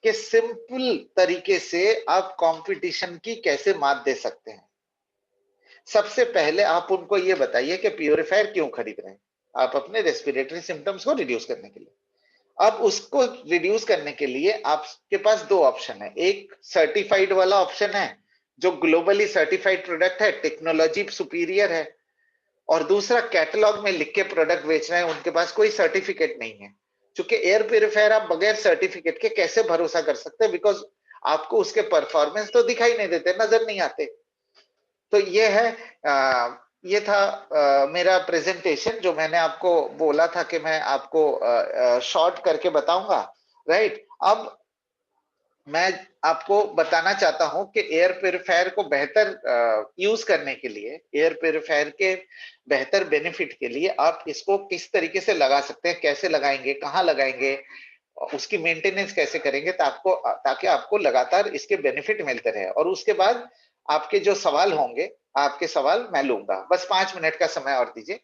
कि सिंपल तरीके से आप कंपटीशन की कैसे मात दे सकते हैं। सबसे पहले आप उनको ये बताइए कि प्यूरिफायर क्यों खरीद रहे हैं। आप अपने रेस्पिरेटरी सिम्टम्स को रिड्यूस करने के लिए। अब उसको रिड्यूस करने के लिए आपके पास दो ऑप्शन है। एक सर्टिफाइड वाला ऑप्शन है, जो ग्लोबली सर्टिफाइड प्रोडक्ट है, टेक्नोलॉजी सुपीरियर है, और दूसरा कैटलॉग में लिख के प्रोडक्ट बेच रहे हैं, उनके पास कोई सर्टिफिकेट नहीं है। क्योंकि एयर प्यूरिफायर आप बगैर सर्टिफिकेट के कैसे भरोसा कर सकते हैं, बिकॉज आपको उसके परफॉर्मेंस तो दिखाई नहीं देते, नजर नहीं आते। तो ये है ये था मेरा प्रेजेंटेशन, जो मैंने आपको बोला था कि मैं आपको शॉर्ट करके बताऊंगा, राइट। अब मैं आपको बताना चाहता हूं कि एयर प्यूरिफायर को बेहतर यूज करने के लिए, एयर प्यूरिफायर के बेहतर बेनिफिट के लिए आप इसको किस तरीके से लगा सकते हैं, कैसे लगाएंगे, कहाँ लगाएंगे, उसकी मेंटेनेंस कैसे करेंगे, ताकि आपको लगातार इसके बेनिफिट मिलते रहे। और उसके बाद आपके जो सवाल होंगे, आपके सवाल मैं लूंगा। बस 5 मिनट का समय और दीजिए।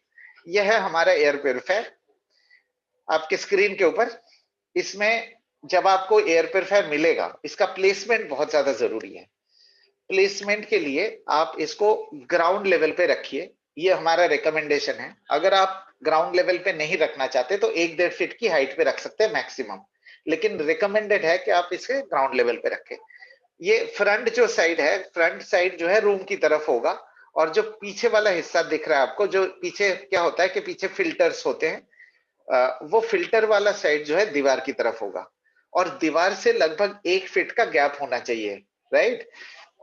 यह है हमारा एयर प्यूरिफायर आपके स्क्रीन के ऊपर। इसमें जब आपको एयर प्यूरिफायर मिलेगा, इसका प्लेसमेंट बहुत ज्यादा जरूरी है। प्लेसमेंट के लिए आप इसको ग्राउंड लेवल पे रखिए, ये हमारा रिकमेंडेशन है। अगर आप ग्राउंड लेवल पे नहीं रखना चाहते तो 1-1.5 फीट की हाइट पे रख सकते हैं मैक्सिमम, लेकिन रिकमेंडेड है कि आप इसे ग्राउंड लेवल पे रखें। ये फ्रंट जो साइड है, फ्रंट साइड जो है रूम की तरफ होगा, और जो पीछे वाला हिस्सा दिख रहा है आपको, जो पीछे क्या होता है कि पीछे फिल्टर्स होते हैं, वो फिल्टर वाला साइड जो है दीवार की तरफ होगा, और दीवार से लगभग 1 फीट का गैप होना चाहिए, राइट।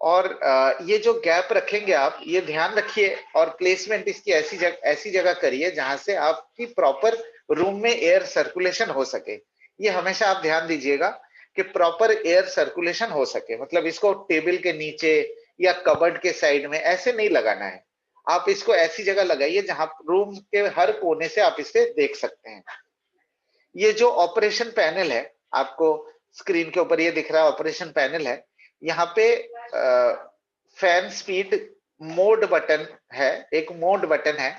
और ये जो गैप रखेंगे आप, ये ध्यान रखिए, और प्लेसमेंट इसकी ऐसी जगह करिए जहां से आपकी प्रॉपर रूम में एयर सर्कुलेशन हो सके। ये हमेशा आप ध्यान दीजिएगा कि प्रॉपर एयर सर्कुलेशन हो सके। मतलब इसको टेबल के नीचे या कबर्ड के साइड में ऐसे नहीं लगाना है। आप इसको ऐसी जगह लगाइए जहां रूम के हर कोने से आप इसे देख सकते हैं। ये जो ऑपरेशन पैनल है, आपको स्क्रीन के ऊपर ये दिख रहा है, ऑपरेशन पैनल है। यहाँ पे फैन स्पीड मोड बटन है, एक मोड बटन है।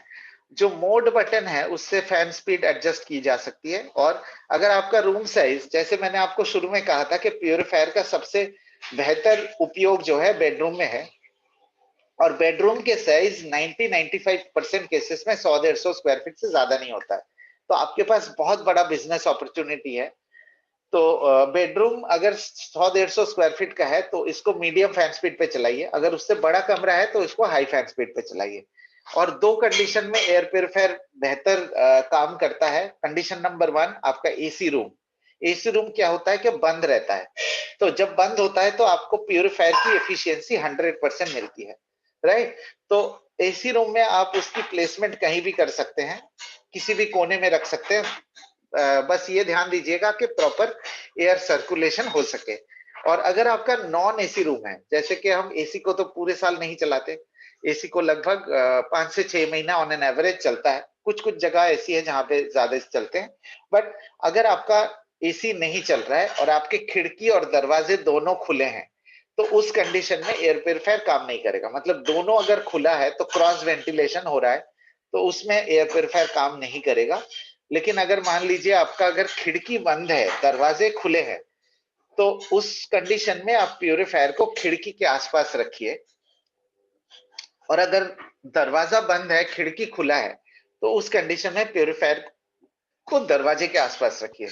जो मोड बटन है उससे फैन स्पीड एडजस्ट की जा सकती है। और अगर आपका रूम साइज, जैसे मैंने आपको शुरू में कहा था कि प्यूरिफायर का सबसे बेहतर उपयोग जो है बेडरूम में है, और बेडरूम के साइज 90-95% केसेस में 100-150 स्क्वायर फीट से ज्यादा नहीं होता है। तो आपके पास बहुत बड़ा बिजनेस अपॉर्चुनिटी है। तो बेडरूम अगर 100-150 स्क्वायर फीट का है तो इसको मीडियम फैन स्पीड पे चलाइए। अगर उससे बड़ा कमरा है तो इसको हाई फैन स्पीड पे चलाइए। और दो कंडीशन में एयर प्यूरिफायर बेहतर काम करता है। कंडीशन नंबर 1, आपका एसी रूम। एसी रूम क्या होता है कि बंद रहता है, तो जब बंद होता है तो आपको प्यूरिफायर की एफिशिएंसी 100% मिलती है, राइट। तो एसी रूम में आप उसकी प्लेसमेंट कहीं भी कर सकते हैं, किसी भी कोने में रख सकते हैं, बस ये ध्यान दीजिएगा कि प्रॉपर एयर सर्कुलेशन हो सके। और अगर आपका नॉन एसी रूम है, जैसे कि हम एसी को तो पूरे साल नहीं चलाते, एसी को लगभग 5 से 6 महीना ऑन एन एवरेज चलता है, कुछ कुछ जगह ऐसी है जहां पे ज्यादा चलते हैं, बट अगर आपका एसी नहीं चल रहा है और आपके खिड़की और दरवाजे दोनों खुले हैं, तो उस कंडीशन में एयर प्यूरिफायर काम नहीं करेगा। मतलब दोनों अगर खुला है तो क्रॉस वेंटिलेशन हो रहा है, तो उसमें एयर प्यूरिफायर काम नहीं करेगा। लेकिन अगर मान लीजिए आपका अगर खिड़की बंद है, दरवाजे खुले हैं, तो उस कंडीशन में आप प्यूरिफायर को खिड़की के आसपास रखिए, और अगर दरवाजा बंद है, खिड़की खुला है, तो उस कंडीशन में प्यूरिफायर को दरवाजे के आसपास रखिए।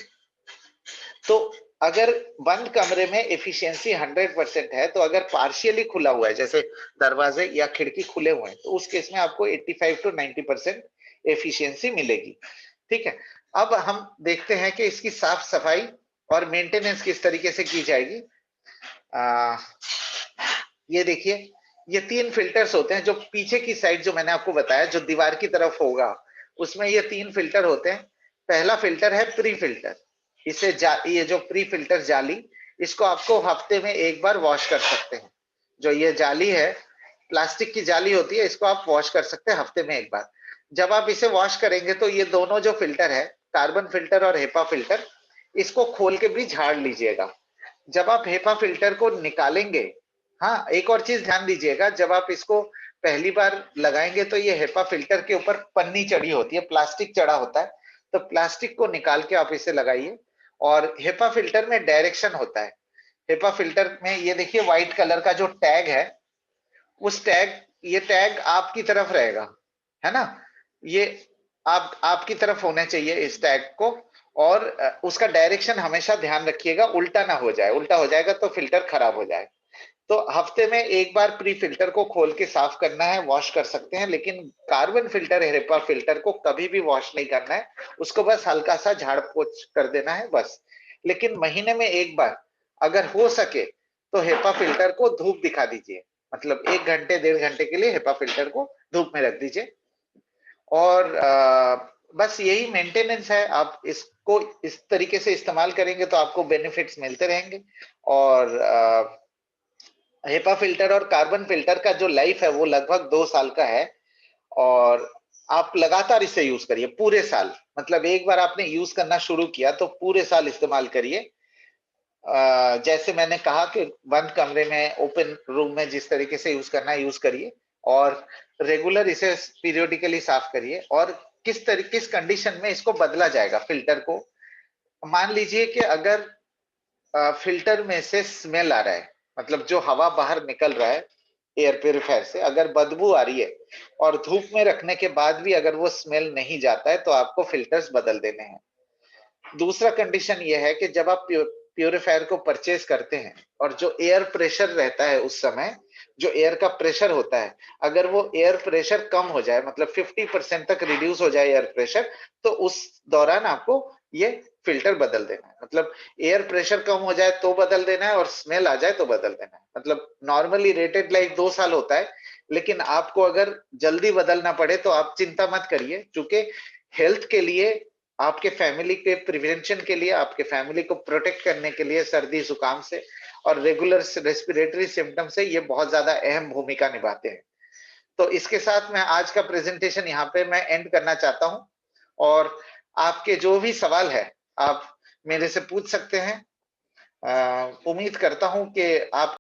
तो अगर बंद कमरे में एफिशिएंसी 100% है, तो अगर पार्शियली खुला हुआ है, जैसे दरवाजे या खिड़की खुले हुए हैं, तो उस केस में आपको 85 टू 90% एफिशिएंसी मिलेगी। ठीक है, अब हम देखते हैं कि इसकी साफ सफाई और मेंटेनेंस किस तरीके से की जाएगी। ये देखिए, ये 3 फिल्टर्स होते हैं, जो पीछे की साइड जो मैंने आपको बताया, जो दीवार की तरफ होगा, उसमें ये 3 फिल्टर होते हैं। पहला फिल्टर है प्री फिल्टर। इसे ये जो प्री फिल्टर जाली, इसको आपको हफ्ते में एक बार वॉश कर सकते हैं। जो ये जाली है, प्लास्टिक की जाली होती है, इसको आप वॉश कर सकते हैं हफ्ते में एक बार। जब आप इसे वॉश करेंगे तो ये दोनों जो फिल्टर है, कार्बन फिल्टर और हेपा फिल्टर, इसको खोल के भी झाड़ लीजिएगा। जब आप हेपा फिल्टर को निकालेंगे, हाँ, एक और चीज ध्यान दीजिएगा, जब आप इसको पहली बार लगाएंगे तो ये हेपा फिल्टर के ऊपर पन्नी चढ़ी होती है, प्लास्टिक चढ़ा होता है, तो प्लास्टिक को निकाल के आप इसे लगाइए। और हेपा फिल्टर में डायरेक्शन होता है। हेपा फिल्टर में ये देखिए, व्हाइट कलर का जो टैग है, उस टैग, ये टैग आपकी तरफ रहेगा, है ना। ये आपकी तरफ होना चाहिए इस टैग को। और उसका डायरेक्शन हमेशा ध्यान रखिएगा, उल्टा ना हो जाए, उल्टा हो जाएगा तो फिल्टर खराब हो जाए। तो हफ्ते में एक बार प्री फिल्टर को खोल के साफ करना है, वॉश कर सकते हैं, लेकिन कार्बन फिल्टर, हेपा फिल्टर को कभी भी वॉश नहीं करना है, उसको बस हल्का सा झाड़ पोछ कर देना है बस। लेकिन महीने में एक बार अगर हो सके तो हेपा फिल्टर को धूप दिखा दीजिए, मतलब 1 घंटे 1.5 घंटे के लिए हेपा फिल्टर को धूप में रख दीजिए। और बस यही मेंटेनेंस है। आप इसको इस तरीके से इस्तेमाल करेंगे तो आपको बेनिफिट्स मिलते रहेंगे। और हेपा फिल्टर और कार्बन फिल्टर का जो लाइफ है वो लगभग 2 साल का है। और आप लगातार इसे यूज करिए पूरे साल, मतलब एक बार आपने यूज करना शुरू किया तो पूरे साल इस्तेमाल करिए। जैसे मैंने कहा कि बंद कमरे में, ओपन रूम में जिस तरीके से यूज करना है यूज करिए, और रेगुलर इसे पीरियोडिकली साफ करिए। और किस कंडीशन में इसको बदला जाएगा फिल्टर को। मान लीजिए कि अगर फिल्टर में से स्मेल आ रहा है, मतलब जो हवा बाहर निकल रहा है एयर प्यूरिफायर से, अगर बदबू आ रही है और धूप में रखने के बाद भी अगर वो स्मेल नहीं जाता है, तो आपको फिल्टर्स बदल देने हैं। दूसरा कंडीशन ये है कि जब आप प्यूरिफायर को परचेज करते हैं और जो एयर प्रेशर रहता है उस समय, जो एयर का प्रेशर होता है, अगर वो एयर प्रेशर कम हो जाए, मतलब 50% तक रिड्यूस हो जाए एयर प्रेशर, तो उस दौरान आपको ये फिल्टर बदल देना है। मतलब एयर प्रेशर कम हो जाए तो बदल देना है, और स्मेल आ जाए तो बदल देना है। मतलब नॉर्मली रेटेड लाइफ 2 साल होता है, लेकिन आपको अगर जल्दी बदलना पड़े तो आप चिंता मत करिए, क्योंकि हेल्थ के लिए, आपके फैमिली के प्रिवेंशन के लिए, आपके फैमिली को प्रोटेक्ट करने के लिए सर्दी जुकाम से और रेगुलर रेस्पिरेटरी सिम्टम से ये बहुत ज्यादा अहम भूमिका निभाते हैं। तो इसके साथ मैं आज का प्रेजेंटेशन यहाँ पे मैं एंड करना चाहता हूँ। और आपके जो भी सवाल है आप मेरे से पूछ सकते हैं। उम्मीद करता हूँ कि आप